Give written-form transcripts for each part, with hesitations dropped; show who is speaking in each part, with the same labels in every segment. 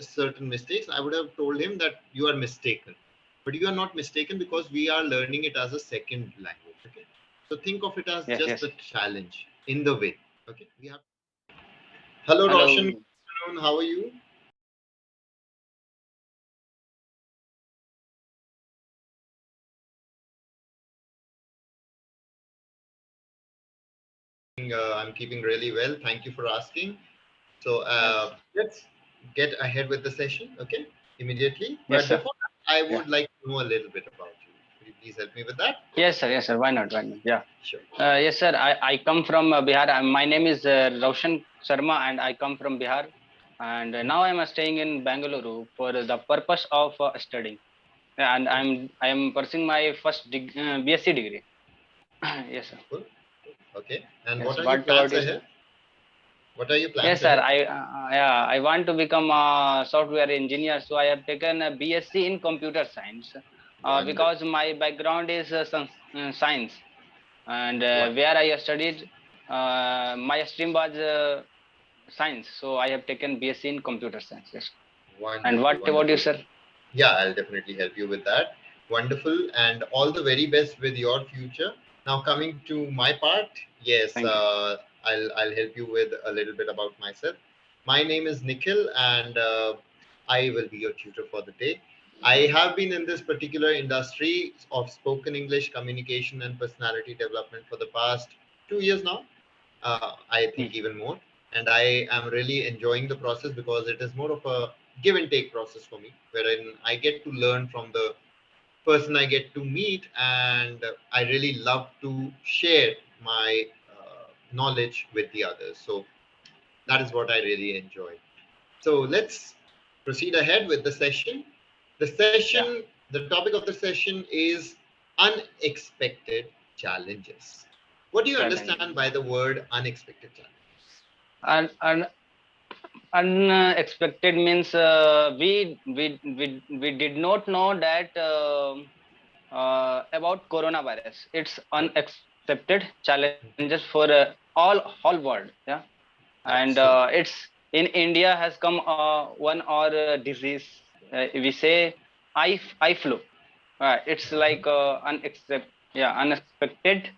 Speaker 1: certain mistakes, I would have told him that you are mistaken. But you are not mistaken because we are learning it as a second language. Okay. So think of it as just a challenge in the way. Okay. We have. Hello, Roshan. Good afternoon. How are you? I'm keeping really well. Thank you for asking. So let's get ahead with the session, okay? Immediately. But before that, I would like to know a little bit about you. Could you please help me with that?
Speaker 2: Yes, sir. Yes, sir. Why not? Why not? Yeah.
Speaker 1: Sure.
Speaker 2: Yes, sir. I come from Bihar. My name is Roshan Sharma, and I come from Bihar. And now I am staying in Bangalore for the purpose of studying. And I am pursuing my first BSc degree. Yes, sir.
Speaker 1: Cool. Okay. And
Speaker 2: Yes,
Speaker 1: what are your plans ahead? What are your plans?
Speaker 2: Yes, sir. I want to become a software engineer. So I have taken a BSc in computer science because my background is science, and where I studied, my stream was science. So I have taken BSc in computer science. Yes.
Speaker 1: Wonderful,
Speaker 2: and what about you, sir?
Speaker 1: Yeah, I'll definitely help you with that. Wonderful, and all the very best with your future. Now, coming to my part, yes, I'll help you with a little bit about myself. My name is Nikhil, and I will be your tutor for the day. I have been in this particular industry of spoken English communication and personality development for the past 2 years now. I think even more. And I am really enjoying the process because it is more of a give and take process for me, wherein I get to learn from the person I get to meet, and I really love to share my knowledge with the others. So that is what I really enjoy. So let's proceed ahead with the session. The topic of the session is unexpected challenges. What do you understand by the word unexpected challenges?
Speaker 2: Unexpected means we did not know that about coronavirus. It's unaccepted challenges for all world. Yeah, and it's in India has come one or disease. We say I flu. It's like unexpected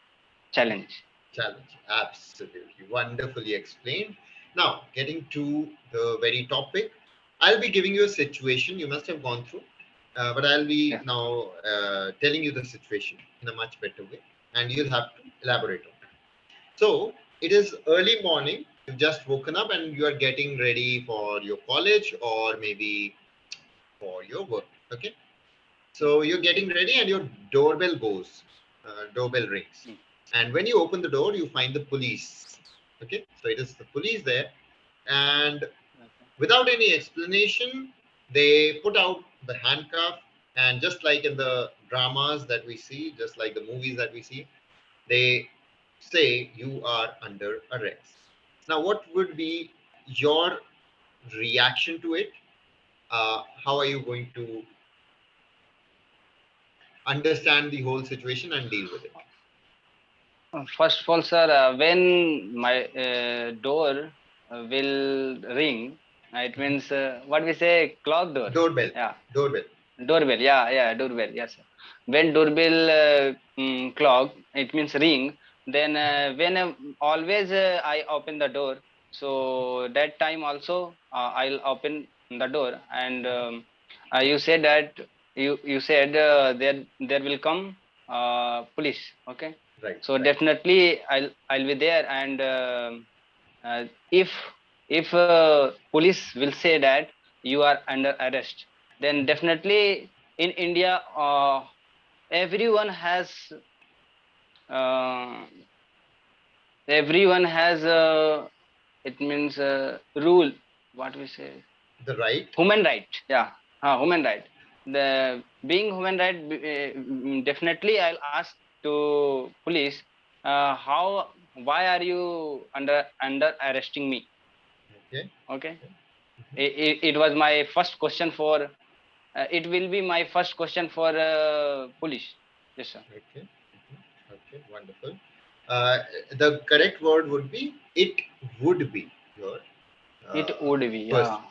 Speaker 2: challenge.
Speaker 1: Absolutely wonderfully explained. Now, getting to the very topic, I'll be giving you a situation you must have gone through, but I'll be now telling you the situation in a much better way, and you'll have to elaborate on it. So, it is early morning. You've just woken up and you are getting ready for your college or maybe for your work. Okay. So, you're getting ready and your doorbell rings. And when you open the door, you find the police. Okay. So, it is the police there. And without any explanation, they put out the handcuff. And just like in the dramas that we see, just like the movies that we see, they say you are under arrest. Now, what would be your reaction to it? How are you going to understand the whole situation and deal with it?
Speaker 2: First of all, sir, when my door will ring, it means what we say clock door.
Speaker 1: Doorbell.
Speaker 2: Yeah.
Speaker 1: Doorbell.
Speaker 2: Doorbell. Yeah. Doorbell. Yes, sir. When doorbell clock, it means ring. Then when always I open the door. So that time also I'll open the door, and you said that you said there will come police. Okay.
Speaker 1: Right.
Speaker 2: So definitely I'll be there, and if police will say that you are under arrest, then definitely in India everyone has uh, it means rule, what we say,
Speaker 1: the right,
Speaker 2: human right. Yeah, human right. The being human right, definitely I'll ask to police, why are you under arresting me? Okay. It was my first question for it will be my first question for police. Yes, sir.
Speaker 1: Okay, wonderful. The correct word would be it would be your
Speaker 2: it would be, yeah.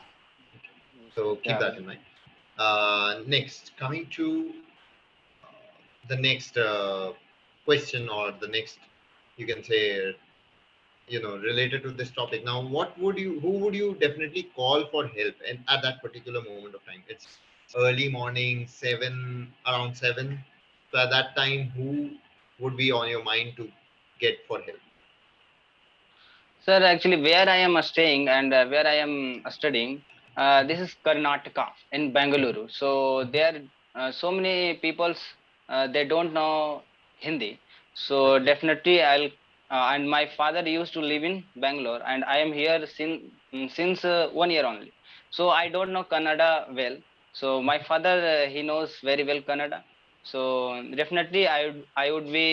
Speaker 1: So keep
Speaker 2: Yeah.
Speaker 1: that in mind. Next, coming to the next question, or the next, you can say, related to this topic. Now, who would you definitely call for help, and at that particular moment of time? It's early morning, around 7. So at that time, who would be on your mind to get for help?
Speaker 2: Sir, actually, where I am staying and where I am studying, this is Karnataka in Bangalore. So there so many peoples they don't know Hindi. So
Speaker 1: Okay.
Speaker 2: definitely I'll and my father used to live in Bangalore, and I am here since 1 year only. So I don't know Kannada well. So my father he knows very well Kannada. So definitely I would be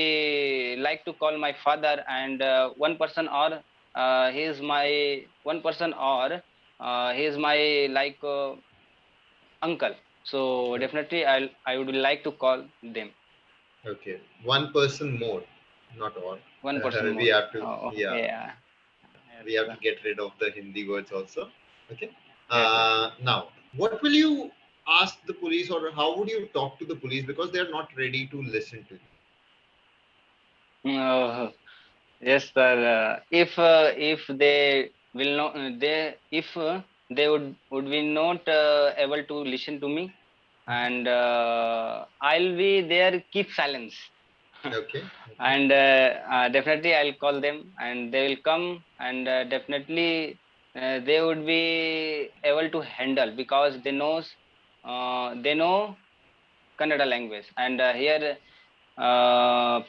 Speaker 2: like to call my father and one person, or he is my one person, or he is my like uncle. So
Speaker 1: Okay.
Speaker 2: definitely I would like to call them.
Speaker 1: Okay. One person more, not all.
Speaker 2: One person
Speaker 1: We
Speaker 2: more.
Speaker 1: have to,
Speaker 2: Oh,
Speaker 1: yeah,
Speaker 2: yeah. Yes,
Speaker 1: we have to
Speaker 2: sir.
Speaker 1: get rid of the Hindi words also. Okay.
Speaker 2: Yes, yes.
Speaker 1: Now, what will you ask the police, or how would you talk to the police, because they are not ready to listen to you?
Speaker 2: Oh, yes, sir. If they will not, they if they would be not able to listen to me, and I'll be there, keep silence.
Speaker 1: Okay. Okay.
Speaker 2: And definitely I'll call them, and they will come, and definitely they would be able to handle, because they know Kannada language, and here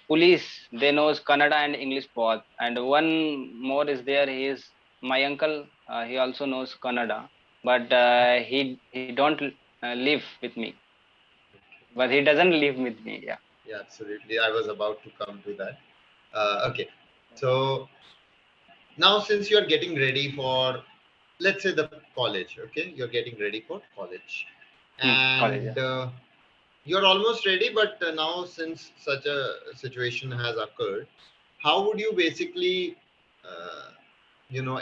Speaker 2: police they knows Kannada and English both. And one more is there. He is my uncle. He also knows Kannada, but he don't live with me. But he doesn't live with me. Yeah.
Speaker 1: Yeah, absolutely. I was about to come to that. Okay. So now, since you're getting ready for, let's say, the college, okay, you're getting ready for college,
Speaker 2: College.
Speaker 1: and
Speaker 2: Yeah.
Speaker 1: you're almost ready, but now, since such a situation has occurred, how would you basically, uh,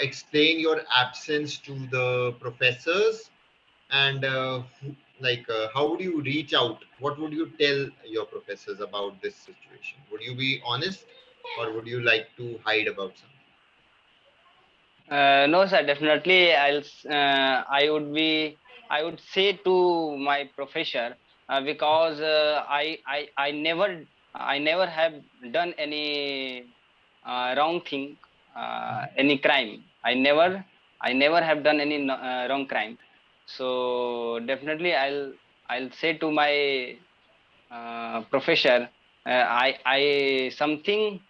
Speaker 1: explain your absence to the professors, and how would you reach out? What would you tell your professors about this situation? Would you be honest, or would you like to hide about something?
Speaker 2: No, sir. Definitely, I would say to my professor, because I never have done any wrong thing, any crime. I never have done any wrong crime. So definitely, I'll say to my professor, I something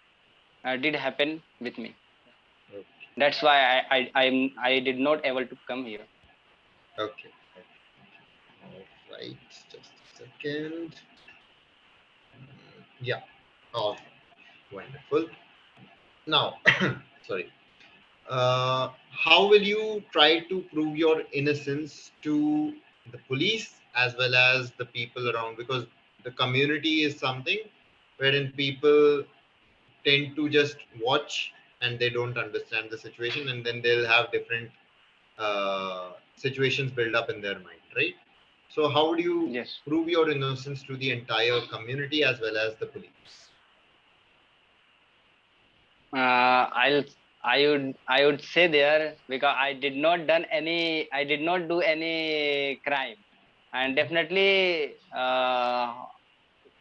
Speaker 2: did happen with me.
Speaker 1: Okay.
Speaker 2: That's why I did not able to come here.
Speaker 1: Okay. All right. Just a second. Yeah. All wonderful. Now, sorry. How will you try to prove your innocence to the police as well as the people around? Because the community is something wherein people tend to just watch and they don't understand the situation, and then they'll have different situations build up in their mind, right? So, how would you
Speaker 2: Yes.
Speaker 1: prove your innocence to the entire community as well as the police?
Speaker 2: I'll I would say there, because I did not do any crime, and definitely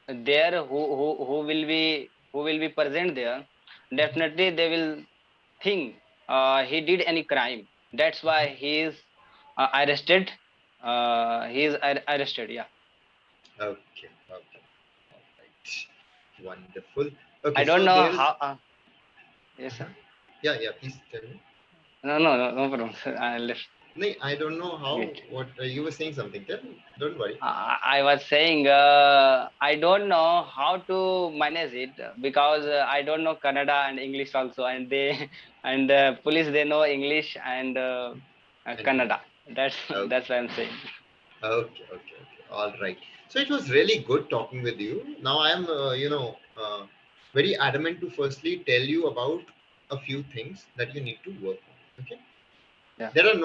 Speaker 2: there who will be present there, definitely they will think he did any crime. That's why he is arrested. He is arrested. Yeah.
Speaker 1: Okay, okay, all right, wonderful.
Speaker 2: I
Speaker 1: Okay,
Speaker 2: don't
Speaker 1: so
Speaker 2: know
Speaker 1: there is.
Speaker 2: how. Yes, sir.
Speaker 1: Yeah, yeah. Please tell me.
Speaker 2: No problem, sir. I'll
Speaker 1: No, I don't know how.
Speaker 2: wait.
Speaker 1: What you were saying something. Tell me. Don't worry.
Speaker 2: I was saying I don't know how to manage it, because I don't know Kannada and English also, and they and police they know English and
Speaker 1: And
Speaker 2: Kannada. That's
Speaker 1: okay,
Speaker 2: that's what I'm saying.
Speaker 1: okay, okay, okay. All right. So it was really good talking with you. Now I am, very adamant to firstly tell you about a few things that you need to work on. Okay.
Speaker 2: yeah.
Speaker 1: There are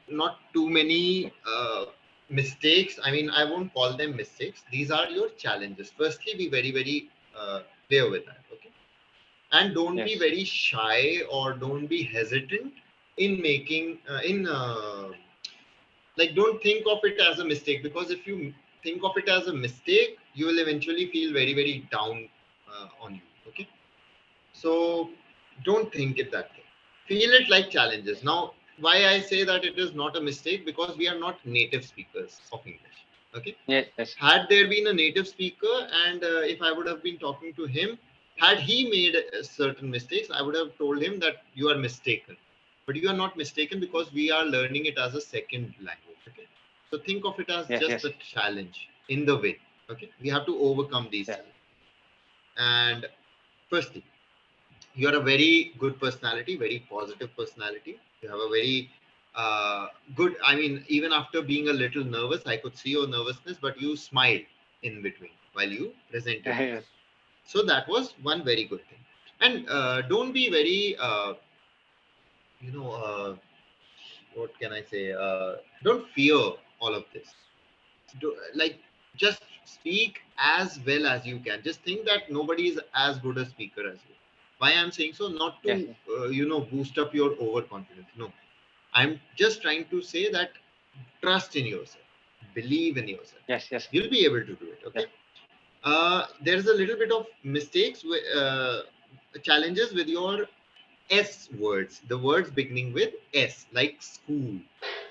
Speaker 1: not too many mistakes. I mean, I won't call them mistakes. These are your challenges. Firstly, be very clear with that. Okay, and don't be
Speaker 2: Yes.
Speaker 1: very shy or don't be hesitant in making in like don't think of it as a mistake, because if you think of it as a mistake, you will eventually feel very down on you. Okay, so don't think it that way. Feel it like challenges. Now, why I say that it is not a mistake, because we are not native speakers of English. Okay,
Speaker 2: Yes. Yes.
Speaker 1: had there been a native speaker, and if I would have been talking to him, had he made certain mistakes, I would have told him that you are mistaken. But you are not mistaken, because we are learning it as a second language. Okay, so think of it as
Speaker 2: Yes.
Speaker 1: just
Speaker 2: Yes.
Speaker 1: a challenge in the way. Okay, we have to overcome these
Speaker 2: Yeah.
Speaker 1: challenges. And firstly, you are a very good personality, very positive personality. You have a very good, I mean, even after being a little nervous, I could see your nervousness, but you smiled in between while you presented this.
Speaker 2: Yes.
Speaker 1: So that was one very good thing. And don't be very you know what can I say, don't fear all of this. Like, just speak as well as you can. Just think that nobody is as good a speaker as you. Why I'm saying so? Not to
Speaker 2: Yes.
Speaker 1: boost up your overconfidence. No, I'm just trying to say that trust in yourself, believe in yourself.
Speaker 2: Yes. Yes.
Speaker 1: You'll be able to do it.
Speaker 2: Yeah.
Speaker 1: Okay. There's a little bit of mistakes with challenges with your S words, the words beginning with S, like school,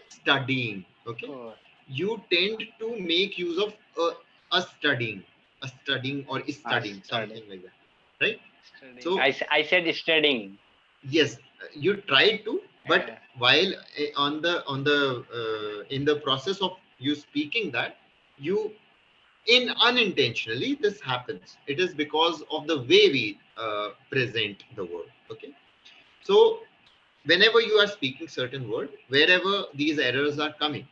Speaker 1: studying. Okay,
Speaker 2: Cool.
Speaker 1: you tend to make use of studying, or is studying,
Speaker 2: Studying.
Speaker 1: something like that, right?
Speaker 2: Studying.
Speaker 1: So
Speaker 2: I said studying.
Speaker 1: yes, you try to, but
Speaker 2: Yeah.
Speaker 1: while on the in the process of you speaking that, you in unintentionally this happens. It is because of the way we present the word. Okay, so whenever you are speaking certain word, wherever these errors are coming,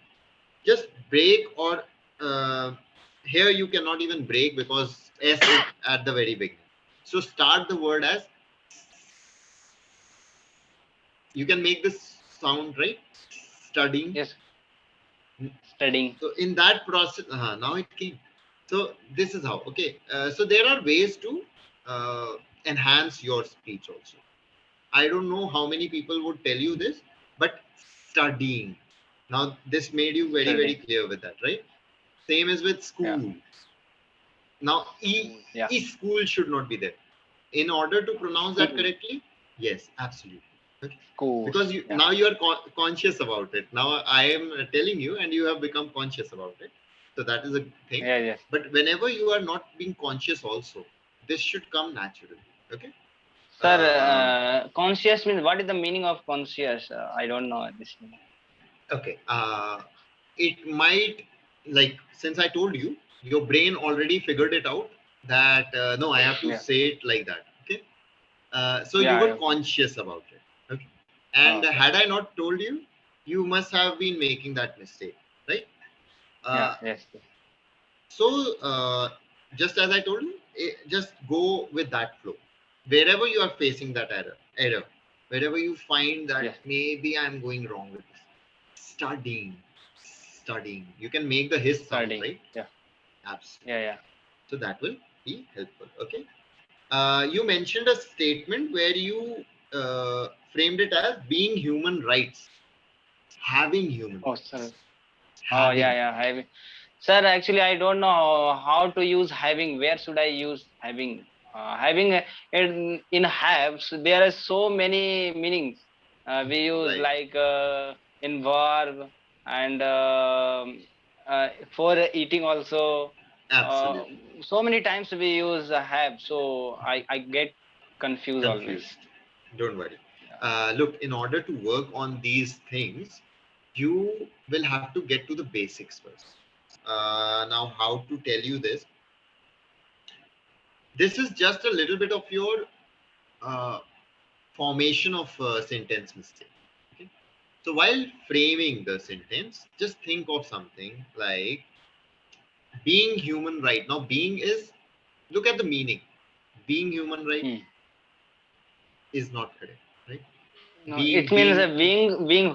Speaker 1: just break, or uh, here you cannot even break because s is at the very beginning. So start the word as, you can make this sound, right? Studying.
Speaker 2: Yes. Studying.
Speaker 1: So in that process, now it came. So this is how. Okay, so there are ways to uh, enhance your speech also. I don't know how many people would tell you this, but studying. Now this made you very
Speaker 2: Studying.
Speaker 1: clear with that, right? Same as with
Speaker 2: Yeah.
Speaker 1: school. Now,
Speaker 2: School. Yeah.
Speaker 1: school should not be there. In order to pronounce that
Speaker 2: School.
Speaker 1: correctly, yes, absolutely. Okay.
Speaker 2: Schools.
Speaker 1: Because
Speaker 2: Yeah.
Speaker 1: now you are conscious about it. Now I am telling you, and you have become conscious about it. So that is a thing.
Speaker 2: Yeah. Yes.
Speaker 1: But whenever you are not being conscious, also, this should come naturally. Okay.
Speaker 2: Sir,
Speaker 1: Um,
Speaker 2: conscious means what is the meaning of conscious? I don't know this meaning.
Speaker 1: okay. It might, like, since I told you, your brain already figured it out that no, I have to
Speaker 2: Yeah.
Speaker 1: say it like that. Okay. So you
Speaker 2: Yeah.
Speaker 1: were
Speaker 2: Okay.
Speaker 1: conscious about it. Okay. And
Speaker 2: Okay.
Speaker 1: had I not told you, you must have been making that mistake, right?
Speaker 2: Yeah.
Speaker 1: Uh,
Speaker 2: Yes. Yes.
Speaker 1: so just as I told you, just go with that flow. Wherever you are facing that error, wherever you find that
Speaker 2: Yes.
Speaker 1: maybe I'm going wrong with this, studying. You can make the his sound,
Speaker 2: Studying.
Speaker 1: right?
Speaker 2: Yeah.
Speaker 1: Absolutely.
Speaker 2: Yeah. Yeah.
Speaker 1: So that will be helpful. Okay. You mentioned a statement where you framed it as being human rights, having human
Speaker 2: Oh,
Speaker 1: rights,
Speaker 2: sir. Oh, yeah.
Speaker 1: having.
Speaker 2: Yeah. Having. Sir, actually, I don't know how to use having. Where should I use having? Having in have. So there are so many meanings. We use
Speaker 1: Right.
Speaker 2: like in verb and for eating also. Uh,
Speaker 1: Absolutely.
Speaker 2: so many times we use have. So I get confused always.
Speaker 1: Confused. Don't worry.
Speaker 2: Yeah.
Speaker 1: Look, in order to work on these things, you will have to get to the basics first. Now, how to tell you this? This is just a little bit of your uh, formation of sentence mistake. Okay? So while framing the sentence, just think of something like being human right. Now, being is, look at the meaning. Being human right
Speaker 2: Hmm.
Speaker 1: is not correct, right?
Speaker 2: No,
Speaker 1: being
Speaker 2: it means
Speaker 1: being
Speaker 2: being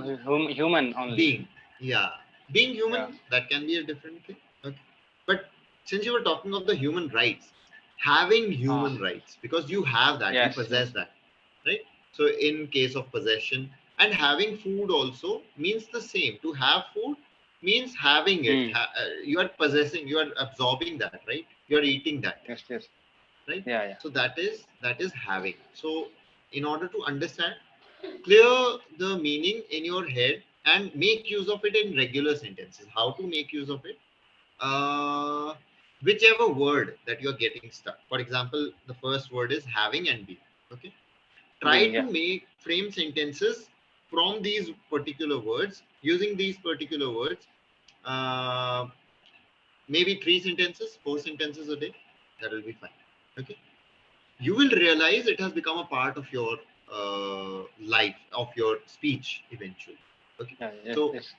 Speaker 2: human only.
Speaker 1: being yeah, being human,
Speaker 2: Yeah.
Speaker 1: that can be a different thing. Okay, but since you were talking of the human rights, having
Speaker 2: Ah,
Speaker 1: human rights, because you have that, you
Speaker 2: yes,
Speaker 1: possess
Speaker 2: yes,
Speaker 1: that, right? So in case of possession, and having food also means the same. To have food means having it.
Speaker 2: hmm,
Speaker 1: You are possessing, you are absorbing that, right? You are eating that,
Speaker 2: yes, yes,
Speaker 1: right?
Speaker 2: yeah, yeah,
Speaker 1: So that is having. So in order to understand, clear the meaning in your head and make use of it in regular sentences. How to make use of it? uh, Whichever word that you are getting stuck, for example, the first word is having and being. Okay, try
Speaker 2: being,
Speaker 1: to
Speaker 2: yeah,
Speaker 1: make frame sentences from these particular words, using these particular words. uh, Maybe 3 sentences, 4 sentences a day, that will be fine. Okay, you will realize it has become a part of your life, of your speech eventually. Okay,
Speaker 2: yeah, yes,
Speaker 1: so
Speaker 2: yes,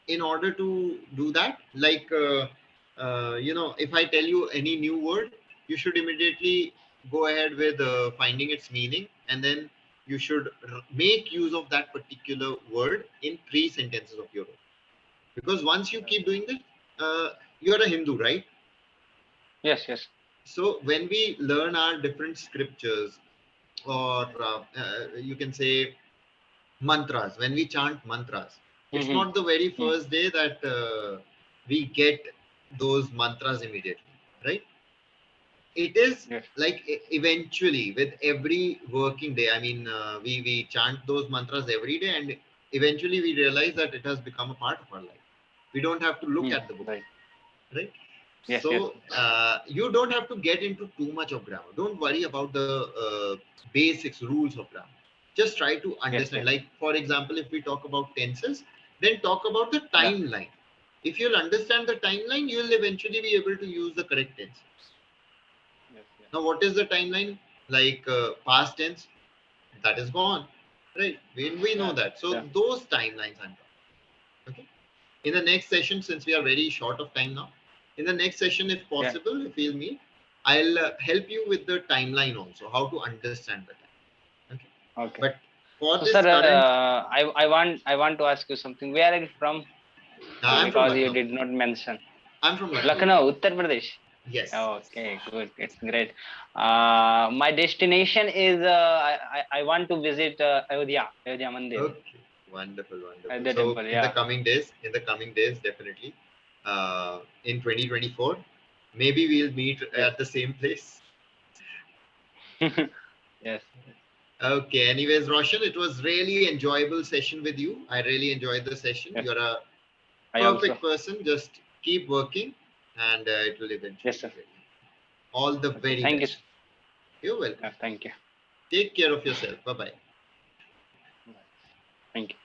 Speaker 1: in order to do that, like if I tell you any new word, you should immediately go ahead with finding its meaning, and then you should make use of that particular word in 3 sentences of your own. Because once you keep doing this, you're a Hindu, right?
Speaker 2: yes, yes,
Speaker 1: So when we learn our different scriptures, or you can say mantras, when we chant mantras, it's
Speaker 2: mm-hmm.
Speaker 1: not the very
Speaker 2: Mm.
Speaker 1: first day that we get those mantras immediately, right? It is
Speaker 2: Yes,
Speaker 1: like eventually with every working day. I mean, we chant those mantras every day, and eventually we realize that it has become a part of our life. We don't have to look
Speaker 2: mm.
Speaker 1: at the book,
Speaker 2: Right,
Speaker 1: right?
Speaker 2: yes, yes,
Speaker 1: So you don't have to get into too much of grammar. Don't worry about the basics, rules of grammar. Just try to
Speaker 2: yes,
Speaker 1: understand.
Speaker 2: yes,
Speaker 1: Like, for example, if we talk about tenses, then talk about the
Speaker 2: yeah,
Speaker 1: timeline. If you'll understand the timeline, you will eventually be able to use the correct tense.
Speaker 2: yes, yes,
Speaker 1: Now, what is the timeline? Like past tense, that is gone, right? We know
Speaker 2: yeah,
Speaker 1: that. So
Speaker 2: yeah,
Speaker 1: those timelines I'm talking. Okay. In the next session, since we are very short of time now, in the next session, if
Speaker 2: yeah,
Speaker 1: possible, if we'll meet, I'll help you with the timeline also, how to understand the time. Okay.
Speaker 2: okay.
Speaker 1: But for
Speaker 2: So, sir,
Speaker 1: this current,
Speaker 2: I want to ask you something. Where are you from?
Speaker 1: I'm from
Speaker 2: Because you
Speaker 1: Lucknow.
Speaker 2: did not mention.
Speaker 1: I'm from Lucknow.
Speaker 2: Lucknow, Uttar Pradesh.
Speaker 1: Yes. Yes.
Speaker 2: Okay, good. It's great. My destination is I want to visit Ayodhya Mandir,
Speaker 1: Okay. Wonderful, wonderful.
Speaker 2: the
Speaker 1: So
Speaker 2: temple.
Speaker 1: in the
Speaker 2: Yeah.
Speaker 1: coming days, definitely, in 2024, maybe we'll meet
Speaker 2: Yes.
Speaker 1: at the same place.
Speaker 2: Yes.
Speaker 1: Okay. Anyways, Roshan, it was really enjoyable session with you. I really enjoyed the session.
Speaker 2: Yes.
Speaker 1: You're a
Speaker 2: I also.
Speaker 1: perfect person. Just keep working, and it will
Speaker 2: Yes,
Speaker 1: eventually
Speaker 2: sir.
Speaker 1: be ready. All the
Speaker 2: Okay.
Speaker 1: very
Speaker 2: Thank you,
Speaker 1: best.
Speaker 2: sir.
Speaker 1: You're welcome.
Speaker 2: Thank you.
Speaker 1: Take care of yourself. Bye bye.
Speaker 2: Bye. Thank you.